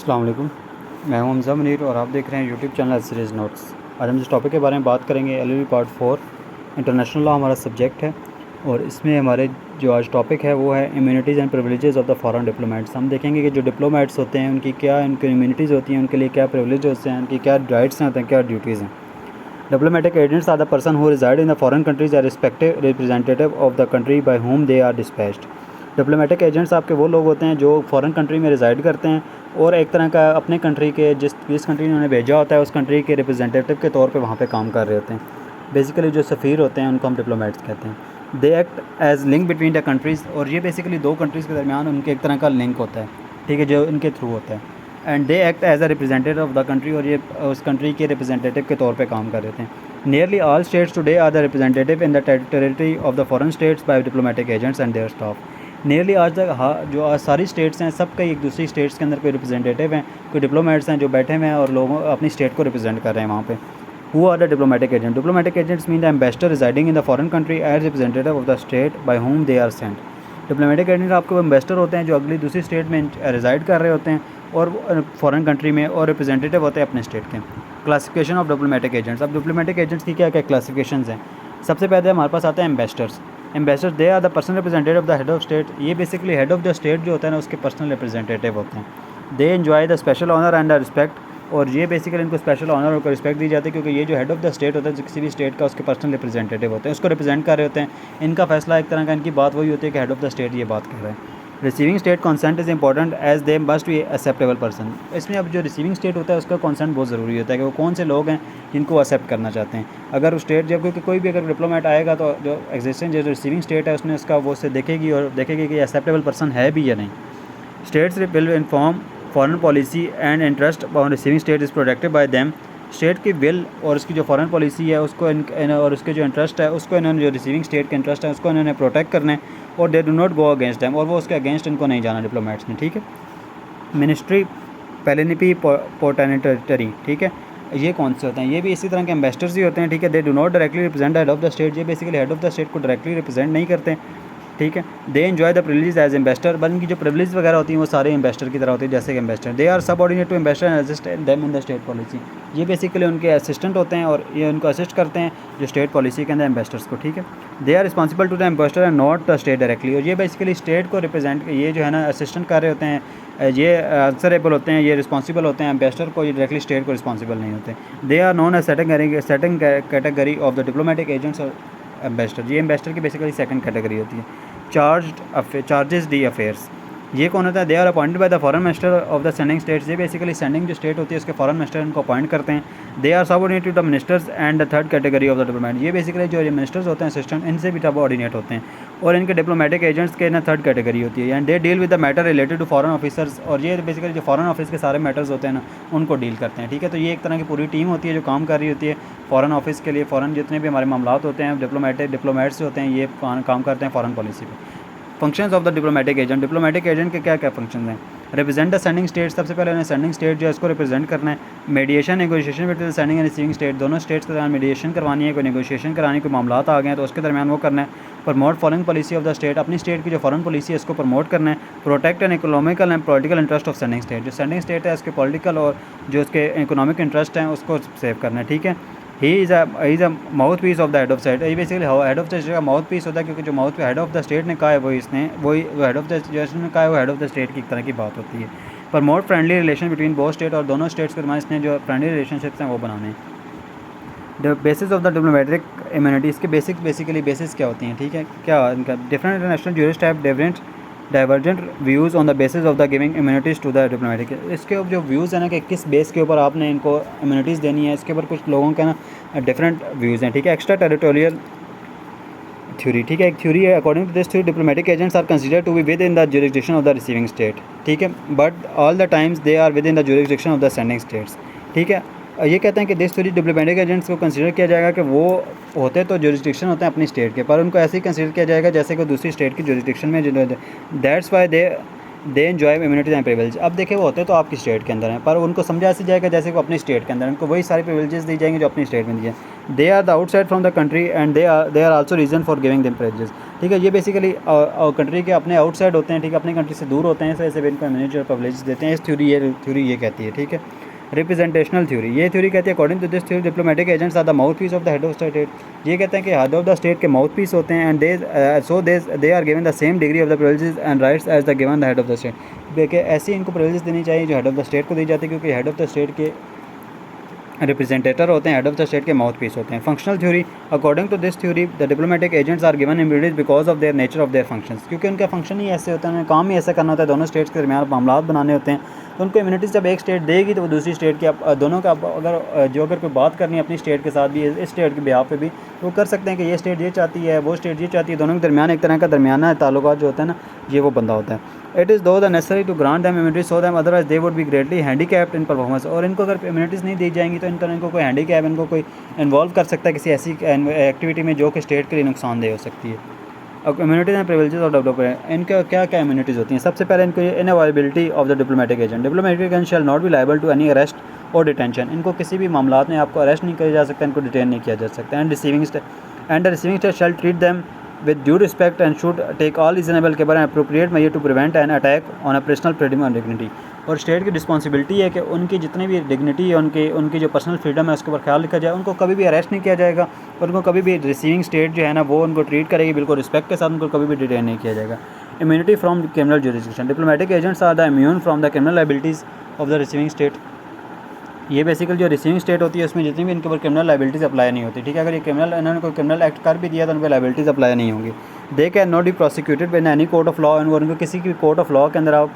अस्सलाम वालेकुम। मैं हूं हमज़ा मुनीर और आप देख रहे हैं यूट्यूब चैनल सीरीज़ नोट्स। आज हम जिस टॉपिक के बारे में बात करेंगे एलएलबी पार्ट 4 इंटरनेशनल लॉ हमारा सब्जेक्ट है और इसमें हमारे जो आज टॉपिक है वो है immunities and privileges of the foreign diplomats. हम देखेंगे कि जो डिप्लोमेट्स होते हैं उनकी क्या इम्यूनिटीज़ होती हैं, उनके लिए क्या प्रिविलेज होते हैं, उनकी क्या राइट्स होते हैं, क्या ड्यूटीज़ हैं। Diplomatic agents are the person who reside in the foreign countries are respective representative of the country by whom they are dispatched. Diplomatic agents आपके वो लोग होते हैं जो फ़ॉरेन कंट्री में रिज़ाइड करते हैं और एक तरह का अपने कंट्री के जिस कंट्री ने उन्हें भेजा होता है उस कंट्री के रिप्रेजेंटेटिव के तौर पे वहाँ पे काम कर रहे होते हैं। बेसिकली जो सफ़ीर होते हैं उनको हम डिप्लोमेट्स कहते हैं। They act as link between the countries, और ये बेसिकली दो कंट्रीज़ के दरमियान उनके एक तरह का लिंक होता है, ठीक है, जो इनके थ्रू होता है। And they act as a representative of the country, और ये उस कंट्री के रिप्रेजेंटेटिव के तौर पर काम कर रहे हैं। Nearly all states today are the representative in the territory of the foreign states by diplomatic agents and their staff. Nearly आज तक जो आज सारी स्टेट्स हैं सब कई एक दूसरी स्टेट्स के अंदर कोई रिप्रेजेंटेटिव हैं, कोई डिप्लोमेट्स हैं जो बैठे हुए हैं और लोगों अपनी स्टेट को रिप्रेजेंट कर रहे हैं वहाँ पे। Who are the diplomatic agent? Diplomatic agents mean the ambassador residing in the foreign country as representative of the state by whom they are sent. Diplomatic agent आपको एम्बेसडर होते हैं जो अगली दूसरी स्टेट में रिजाइड कर रहे होते हैं और फॉरेन कंट्री में, और रिप्रेजेंटेटिव होते हैं अपने स्टेट के। Classification of diplomatic agents. अब डिप्लोमेटिक एजेंट्स की क्या क्या क्लासिफिकेशन हैं? सबसे पहले हमारे पास आता है ambassadors. Ambassador they are the personal representative of the head of state. ये basically head of the state जो होता है ना उसके पर्सनल रिप्रेजेंटेटिव होते हैं। They enjoy the special honour and the respect, और ये बेसिकली इनको स्पेशल ऑनर और रिस्पेक्ट दी जाती है क्योंकि ये जो हेड ऑफ द स्टेट होता है किसी भी स्टेट का उसके पर्सनल रिप्रेजेंटेटिव होते हैं, उसको रिप्रेजेंट कर रहे होते हैं। इनका फैसला एक तरह का, इनकी बात वही होती है कि हेड ऑफ द स्टेट ये बात कर रहा है। Receiving state consent is important as they must be acceptable person. इसमें अब जो रिसीविंग स्टेट होता है उसका कंसेंट बहुत ज़रूरी होता है कि वो कौन से लोग हैं जिनको एक्सेप्ट करना चाहते हैं। अगर उस स्टेट जब क्योंकि कोई भी अगर डिप्लोमेट आएगा तो जो एग्जिस्टिंग जो रिसीविंग स्टेट है उसने उसका वो उससे देखेगी और देखेगी कि एक्सेप्टेबल पर्सन है भी या नहीं। States will inform foreign policy and interest on receiving state is protected by them. State की विल और उसकी जो फॉरेन पॉलिसी है उसको और उसके जो इंटरेस्ट है उसको इन्होंने, जो रिसीविंग स्टेट के इंटरेस्ट है उसको इन्होंने प्रोटेक्ट करना है, और दे do not go against them, और वो उसके अगेंस्ट इनको नहीं जाना डिप्लोमेट्स ने, ठीक है। मिनिस्ट्री पेलिनिपी पोर्टेनिटरी, ठीक है, ये कौन से होते हैं? ये भी इसी तरह के एम्बेसडर्स ही होते हैं, ठीक है। They do not directly represent head of the state. ये basically head of the state को डायरेक्टली रिप्रेजेंट नहीं करते, ठीक है। They enjoy the privilege as ambassador, but इनकी जो प्रिविलेज वगैरह होती हैं वो सारे एम्बेसडर की तरह होती है जैसे कि ambassador. They are subordinate to ambassador and assist them in the state policy. ये बेसिकली उनके असिस्टेंट होते हैं और ये उनको असिस्ट करते हैं जो स्टेट पॉलिसी के अंदर एम्बेसडर्स को, ठीक है। They are responsible to the ambassador and not the state directly, और ये बेसिकली स्टेट को रिप्रेजेंट, ये जो है ना असिस्टेंट कर रहे होते हैं, ये आंसरेबल होते हैं, ये रिस्पॉन्सिबल होते हैं एम्बेसडर को, ये डायरेक्टली स्टेट को रिस्पॉन्सिबल नहीं होते। They are non as second category of the diplomatic agents और एम्बेसडर। ये एम्बेसडर की बेसिकली सेकंड कैटेगरी होती है। चार्जेस डी अफेयर्स, ये कौन होता है? They are appointed by the foreign minister of the sending states. ये बेसिकली सेंडिंग जो स्टेट होती है उसके फॉरेन मिनिस्टर इनको अपॉइंट करते हैं। They are subordinate to the ministers and the third category of the diplomat. ये बेसिकली जो ये मिनिस्टर्स होते हैं असिस्टेंट, इनसे भी सबऑर्डिनेट होते हैं, और इनके डिप्लोमेटिक एजेंट्स के ना थर्ड कैटेगरी होती है। And they deal with the matter related to foreign officers, और ये बेसिकली जो फॉरेन ऑफिस के सारे मैटर्स होते हैं ना उनको डील करते हैं, ठीक है। तो ये एक तरह की पूरी टीम होती है जो काम कर रही होती है फॉरेन ऑफिस के लिए। फॉरेन जितने भी हमारे मामलात होते हैं डिप्लोमेट्स होते हैं ये काम करते हैं फॉरेन पॉलिसी पे। Functions of the diplomatic agent. Diplomatic agent के क्या क्या फंक्शंस हैं? रिप्रेजेंट द सेंडिंग स्टेट, सबसे पहले उन्हें सेंडिंग स्टेट जो है उसको रिप्रेजेंट करना है। Mediation negotiation between the sending end receiving state, दोनों स्टेट्स के दरमियान मीडिएशन करवानी है, कोई नेगोशिएशन करानी, कोई मामलात आ गए हैं तो उसके दरमियान वो करना है। Promote foreign policy of the state, अपनी स्टेट की जो फॉरेन पॉलिसी है उसको प्रमोट करना है। Protect and economical and political interest of sending state, जो सेंडिंग स्टेट है उसके पॉलिटिकल और जो उसके इकोनॉमिक इंटरेस्ट हैं उसको सेव करना है, ठीक है। He is a mouthpiece of the head of state. ये basically head of the state का माउथ पीस होता है क्योंकि जो mouth head of the state ने कहा है वही हेड ऑफ द ने कहा है वो हेड ऑफ द स्टेट की तरह की बात होती है। Promote friendly relation between both state, और दोनों स्टेट्स के दरमियान इसने जो फ्रेंडली रिलेशनशिप्स हैं वो बनाने हैं। The basis of the diplomatic immunity, इसके बेसिकली बेसिस क्या होती हैं, ठीक है, क्या इनका? Different international jurist have divergent views on the basis of the giving immunities to the diplomatic. इसके जो व्यूज़ हैं ना कि किस बेस के ऊपर आपने इनको इम्यूनिटीज़ देनी है, इसके ऊपर कुछ लोगों का ना डिफरेंट व्यूज़ हैं, ठीक है। एक्स्ट्रा टेरिटोरियल थ्योरी, ठीक है, एक थ्योरी है। According to this theory diplomatic agents are considered to be within the jurisdiction of the receiving state, ठीक है, but all the times they are within the jurisdiction of the sending states, ठीक है। ये कहते हैं कि this theory diplomatic agents को consider किया जाएगा कि वो होते तो जुरिस्डिक्शन होते हैं अपनी स्टेट के, पर उनको ऐसे ही कंसिडर किया जाएगा जैसे कि दूसरी स्टेट की जुरिस्डिक्शन में। That's why they they enjoy immunities and privilege. अब देखिए वो होते तो आपकी स्टेट के अंदर हैं, पर उनको समझा ऐसे जाएगा जैसे वो अपनी स्टेट के अंदर, उनको वही सारे प्रिविलेजेस दी जाएंगे जो अपनी स्टेट में दिए। They are the outside from the country and they are also reason for giving them privileges. ठीक है, ये बेसिकली कंट्री के अपने आउटसाइड होते हैं, ठीक है, अपनी कंट्री से दूर होते हैं, इस वजह से भी इनको इम्यूनिटी और प्रिविलेजेस देते हैं। इस थ्योरी ये कहती है। ठीक है, रिप्रेजेंटेशनल थ्योरी, ये थ्योरी कहती है according to this theory diplomatic agents are the mouthpiece of the head of state. ये कहते हैं कि हेड ऑफ द स्टेट के माउथ पीस होते हैं, and they are given the same degree of the privileges and rights as the given the head of the state. देखिए ऐसी इनको प्रिविलेजेस देनी चाहिए जो हेड ऑफ द स्टेट को दी जाती है, क्योंकि हेड ऑफ द स्टेट के रिप्रेजेंटेटर होते हैं, हेड ऑफ द स्टेट के माउथ पीस होते हैं। Functional theory, according to this theory the diplomatic agents are given immunities because of their nature of their functions, क्योंकि उनका फंक्शन ही ऐसे होता है, उन्हें काम ही ऐसा करना होता है, दोनों स्टेट्स के दरमियान मामला बनाने होते हैं। तो उनको इम्यूनिटीज जब एक स्टेट देगी तो वो दूसरी स्टेट के दोनों का अगर कोई बात करनी है अपनी स्टेट के साथ भी, इस स्टेट के बिहाफ पे भी, तो वो कर सकते हैं कि ये स्टेट ये चाहती है, वो स्टेट ये चाहती है, दोनों के दरमियान एक तरह का दरमियाना ताल्लुकात जो होता है ना, ये वो बंदा होता है। It is though the necessary to grant them immunities so them otherwise they would be greatly handicapped in performance. और इनको अगर इम्यूनिटीज़ नहीं दी जाएंगी तो इनको कोई हैंडीकैप, इनको कोई इन्वॉल्व कर सकता है किसी ऐसी एक्टिविटी में जो कि स्टेट के लिए नुकसानदेह हो सकती है। अब immunities and privileges of development, इनका क्या क्या इम्यूनिटीज़ होती हैं। सबसे पहले इनको inviolability of the diplomatic agent, diplomatic agent shall not be liable to any arrest और डिटेंशन। इनको किसी भी मामलात में आपको अरेस्ट नहीं किया जा सकता, इनको डिटेन नहीं किया जा सकता। And receiving state shall treat them with due respect and should take all reasonable care and appropriate measure to prevent an attack on a personal freedom and dignity। और स्टेट की रिस्पॉन्सिबिलिटी है कि उनकी जितनी भी डिग्निटी है, उनकी जो पर्सनल फ्रीडम है उसके ऊपर ख्याल रखा जाए। उनको कभी भी अरेस्ट नहीं किया जाएगा और उनको कभी भी रिसीविंग स्टेट जो है ना वो उनको ट्रीट करेगी बिल्कुल रिस्पेक्ट के साथ, उनको कभी भी डिटेन नहीं किया जाएगा। Immunity from criminal jurisdiction, diplomatic agents are the immune from the criminal liabilities of the receiving state. ये बेसिकली जो रिसीविंग स्टेट होती है उसमें जितनी भी इनके ऊपर क्रिमिनल लायबिलिटीज़ अप्लाई नहीं होती। ठीक है, अगर ये इन्होंने कोई क्रिमिनल एक्ट कर भी दिया तो उन पर लायबिलिटीज़ अप्लाई नहीं होंगी। They can not be prosecuted by any court of law, और उनको किसी भी कोर्ट ऑफ लॉ के अंदर आप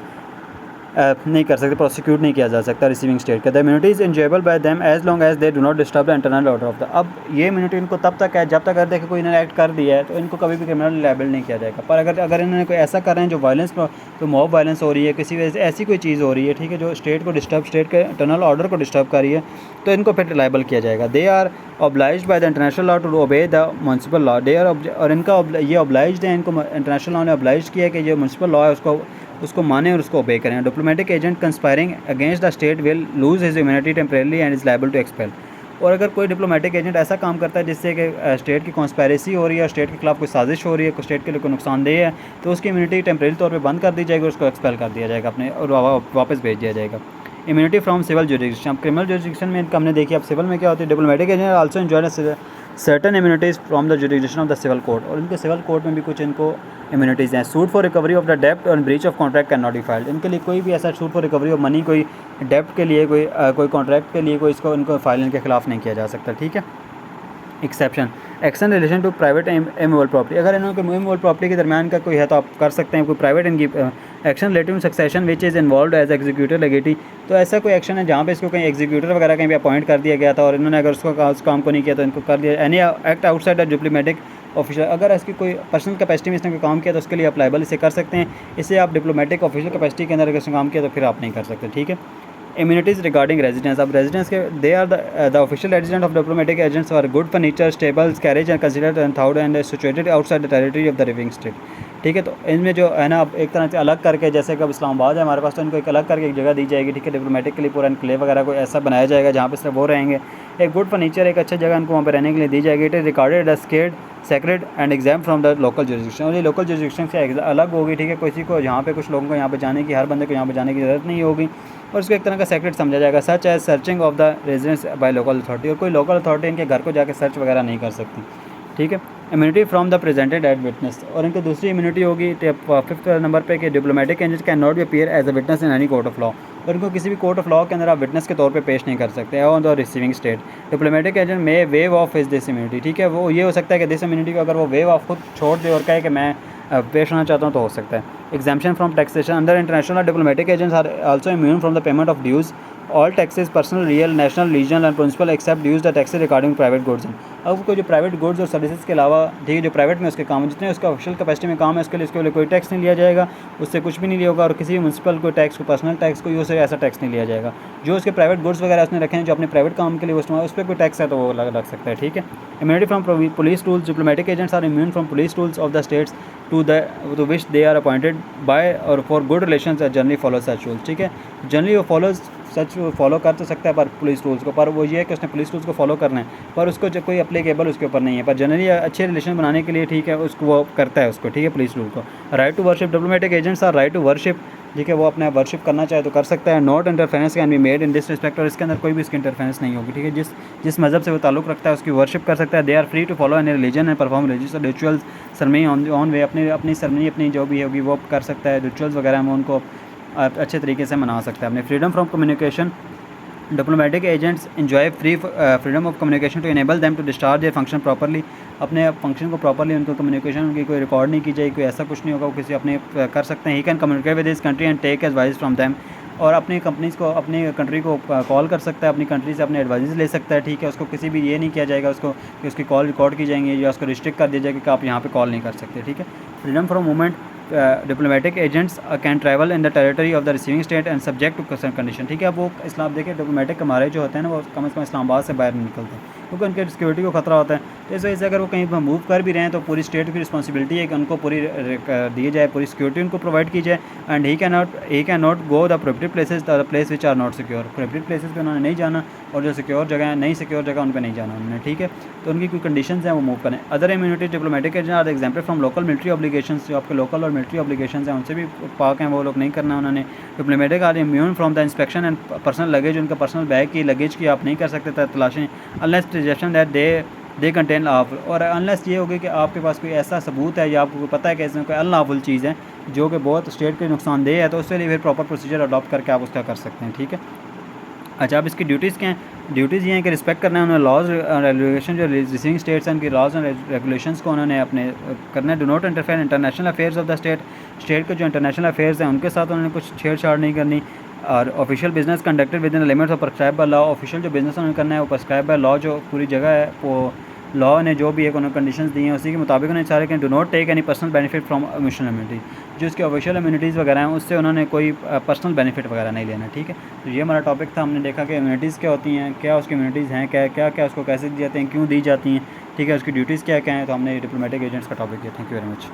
नहीं कर सकते, प्रोसिक्यूट नहीं किया जा सकता रिसीविंग स्टेट का। The immunity is enjoyable by them as long as they do not disturb the internal order of the. अब ये इम्यूनिटी इनको तब तक है जब तक अगर देखो कोई इन्होंने एक्ट कर दिया है तो इनको कभी भी क्रिमिनल लायबल नहीं किया जाएगा। पर अगर इन्होंने कोई ऐसा कर रहे हैं जो वायलेंस, तो मॉब वायलेंस हो रही है, किसी वजह से ऐसी कोई चीज़ हो रही है, ठीक है, जो स्टेट को डिस्टर्ब, स्टेट के इंटरनल ऑर्डर को डिस्टर्ब कर रही है, तो इनको फिर लायबल किया जाएगा। They are obliged by the international law to obey the municipal law. They are, और इनका ये ऑब्लाइज्ड है, इनको इंटरनेशनल लॉ ने ऑब्लाइज किया है कि जो म्यूनसिपल लॉ है उसको माने और उसको ओबे करें। Diplomatic agent conspiring against the state will lose his immunity temporarily and is liable to expel. और अगर कोई डिप्लोमेटिक एजेंट ऐसा काम करता है जिससे कि स्टेट की कॉन्स्पायरेसी हो रही है, स्टेट के खिलाफ कोई साजिश हो रही है, स्टेट के लिए कोई नुकसानदेह है, तो उसकी इम्यूनिटी टेम्परेरी तौर पे बंद कर दी जाएगी, उसको एक्सपेल कर दिया जाएगा अपने और वापस भेज दिया जाएगा। इम्यूनिटी फ्रॉम सिविल जुरिडिक्शन, अब क्रिमिनल जुरिडिक्शन में इनका हमने देखी, अब सिविल में क्या होती है। Diplomatic agent also enjoy certain immunities from the jurisdiction of the civil court, और इनके सिविल कोर्ट में भी कुछ इनको इम्यूनिटीज़ हैं। Suit for recovery of the डेप्ट और breach of contract can not be filed, इनके लिए कोई भी ऐसा suit for recovery of money, कोई डेप्ट के लिए, कोई कॉन्ट्रैक्ट के लिए कोई इनको फाइल इनके खिलाफ नहीं किया जा सकता। ठीक है, exception action relation to private immovable property, अगर इन्होंने इमूवेबल प्रॉपर्टी के दरमियान का कोई है तो आप कर सकते हैं कोई प्राइवेट इनकी action relative succession which is involve as executive legatee. तो ऐसा कोई एक्शन है जहाँ पे इसको कहीं एग्जीक्यूटर वगैरह कहीं पे अपॉइंट कर दिया गया था और इन्होंने अगर उस काम को नहीं किया तो इनको कर दिया। Any act outside the diplomatic official, अगर इसकी कोई पर्सनल कैपेसिटी में इसने कोई काम किया तो उसके लिए अप्लाइबल इसे कर सकते हैं। इसे आप डिप्लोमेटिक ऑफिशियल कैपेसिटी के अंदर अगर इसने काम किया तो फिर आप नहीं कर सकते। ठीक है, इम्यूनिटीज़ रिगार्डिंग रेजिडेंस, अब रेजिडेंस के they are the official resident of diplomatic agents are good furniture, stables, carriage and considered and though and situated outside the territory of the receiving state. ठीक है, तो इनमें जो है ना अब एक तरह से अलग करके, जैसे कि अब इस्लामाबाद है हमारे पास, तो इनको एक अलग करके एक जगह दी जाएगी। ठीक है, डिप्लोमेटिक के लिए पूरा एनक्लेव वगैरह कोई ऐसा बनाया जाएगा जहाँ पे सिर्फ वो रहेंगे। एक गुड फर्नीचर, एक अच्छी जगह इनको वहाँ पर रहने के लिए दी जाएगी। It is recorded as scared sacred and exempt from the local jurisdiction, और ये लोकल जुरिडिक्शन से अलग होगी। ठीक है, किसी को यहाँ पे कुछ लोगों को यहाँ पे जाने की, हर बंदे को यहाँ पे जाने की ज़रूरत नहीं होगी और उसको एक तरह का सेक्रेट समझा जाएगा। Such as searching of the residence by local authority, और कोई लोकल अथॉरिटी इनके घर को जाके सर्च वगैरह नहीं कर सकती। ठीक है, immunity from the presented at witness, और इनको दूसरी इम्यूनिटी होगी 5th नंबर पे कि diplomatic agent can not be appear as a witness in any court of law, और इनको किसी भी कोर्ट ऑफ लॉ के अंदर आप विटनेस के तौर पे पेश नहीं कर सकते on the receiving state. Diplomatic agent may wave of is this immunity. ठीक है, वो ये हो सकता है कि दिस इम्यूनिटी को अगर वो वेव ऑफ खुद छोड़ दे और कहे कि मैं पेश होना चाहता हूँ तो हो सकता है। Exemption from taxation, under international diplomatic agents are also immune from the payment of dues all taxes personal real national regional and principal except dues the taxes regarding private goods. अब कोई जो प्राइवेट गुड्स और services के अलावा, ठीक है, जो private में उसके काम जितने उसका ऑफिशियल कैपेसिटी में काम है उसके लिए कोई टैक्स नहीं लिया जाएगा, उससे कुछ भी नहीं लिया होगा, और किसी भी म्यूनसिपल को टैक्स, को पर्सनल टैक्स, कोई उससे ऐसा टैक्स नहीं लिया जाएगा। जो उसके प्राइवेट गुड्स वगैरह उसने रखे हैं जो अपने प्राइवेट काम के लिए उस पर कोई टैक्स है तो वो लग सकता है। ठीक है, immunity from police tools, diplomatic agents are immune from police tools of the states to which they are appointed by और for good relation generally follow such rules. ठीक है, जनरली वो फॉलो कर तो सकता है पर पुलिस रूल्स को, पर वो ये है कि उसने पुलिस रूल्स को फॉलो करना है, पर उसको जो कोई अप्लीकेबल उसके ऊपर नहीं है, पर जनरली अच्छे रिलेशन बनाने के लिए ठीक है उसको वो करता है उसको, ठीक है, पुलिस रूल को। Right to worship, diplomatic agents are right to worship, ठीक है, वो अपने वर्शिप करना चाहे तो कर सकता है। Not interference can be made in this respect, और इसके अंदर कोई भी इसकी इंटरफेरेंस नहीं होगी। ठीक है, जिस मज़हब से वो ताल्लुक़ रखता है उसकी वर्शिप कर सकता है। They are free to follow any religion and perform religious rituals ceremony on way, अपनी सरमनी अपनी जो भी होगी वो कर सकता है। रिचुअल्स वगैरह में उनको अच्छे तरीके से मना सकता है। अपने freedom from communication, diplomatic agents enjoy freedom of communication to enable them to discharge their function properly, अपने फंक्शन को प्रॉपरली उनको कम्युनिकेशन उनकी कोई रिकॉर्ड नहीं की जाएगी, कोई ऐसा कुछ नहीं होगा, वो किसी अपने कर सकते हैं। He can communicate with his country and take advice from them, और अपनी कंपनीज़ को अपनी कंट्री को कॉल कर सकता है, अपनी कंट्री से अपने एडवाइस ले सकता है। ठीक है, उसको किसी भी ये नहीं किया जाएगा उसको कि उसकी कॉल रिकॉर्ड की जाएंगी या उसको रिस्ट्रिक्ट कर दिया जाएगा कि आप यहाँ पे कॉल नहीं कर सकते। ठीक है, freedom from movement, diplomatic agents can travel in the territory of the receiving state and subject to कसर कंडीशन। ठीक है, अब वो इस्लाम देखिए डिप्लोमेटिक हमारे जो होते हैं ना वो कम से कम इस्लामाबाद से बाहर नहीं निकलते क्योंकि उनके सिक्योरिटी को खतरा होता है। तो इस वजह से अगर वो कहीं पर मूव कर भी रहे हैं तो पूरी स्टेट की रिस्पॉन्सिबिलिटी है कि उनको पूरी दी जाए, पूरी सिक्योरिटी उनको प्रोवाइड की जाए। And he can not go the prohibited places, the place which are not secure, prohibited places पे उन्होंने नहीं जाना, और जो सिक्योर जगह है, नहीं सिक्योर जगह उन पर नहीं जाना उन्होंने। ठीक है, तो उनकी कोई कंडीशंस हैं वो मूव करें। Other immunity diplomatic agent are example from local military obligations, जो आपके लोकल और मिलिट्री ऑब्लिगेशंस हैं उनसे भी पाक हैं, वो लोग नहीं करना उन्होंने। Diplomatic are immune from the inspection and personal luggage, उनका पर्सनल बैग की लगेज की आप नहीं कर सकते तलाशें, unless suggestion that they contain of, और अनलेस ये होगी कि आपके पास कोई ऐसा सबूत है या आपको पता है कि इसमें कोई अनलॉफुल चीज़ है जो कि बहुत स्टेट के नुकसानदेह है, तो उसके लिए फिर प्रॉपर प्रोसीजर अडॉप्ट करके आप उसका कर सकते हैं। ठीक है, अच्छा, अब इसकी ड्यूटीज़ क्या हैं? ड्यूटीज़ ये हैं कि रिस्पेक्ट करना है उन्होंने लॉज रेगुलेशन, जो रिसीविंग स्टेट्स हैं उनकी लॉज एंड रेगुलेशंस को उन्होंने अपने करना है। Do not interfere international affairs of the state के जो इंटरनेशनल अफेयर्स हैं उनके साथ उन्होंने कुछ छेड़छाड़ नहीं करनी। और official business conducted with in the limits of prescribe by law, official जो बिजनेस उन्होंने करना है वो प्रिस्क्राइब बाय लॉ, जो पूरी जगह है वो लॉ ने जो भी एक उन्होंने कंडीशंस दी हैं उसी के मुताबिक उन्हें सारे कि do not take any personal benefit from official immunity, जो उसकी ऑफिशियल इम्यूनिटीज़ वगैरह हैं उससे उन्होंने कोई पर्सनल बेनिफिट वगैरह नहीं लेना। ठीक है, तो ये हमारा टॉपिक था। हमने देखा कि इम्यूनिटीज़ क्या होती हैं, क्या उसकी इम्यूनिटीज़ हैं, क्या उसको कैसे दी जाती हैं, क्यों दी जाती हैं, ठीक है, उसकी ड्यूटीज़ क्या क्या हैं। तो हमने डिप्लोमेटिक एजेंट्स का टॉपिक किया। Thank you very much.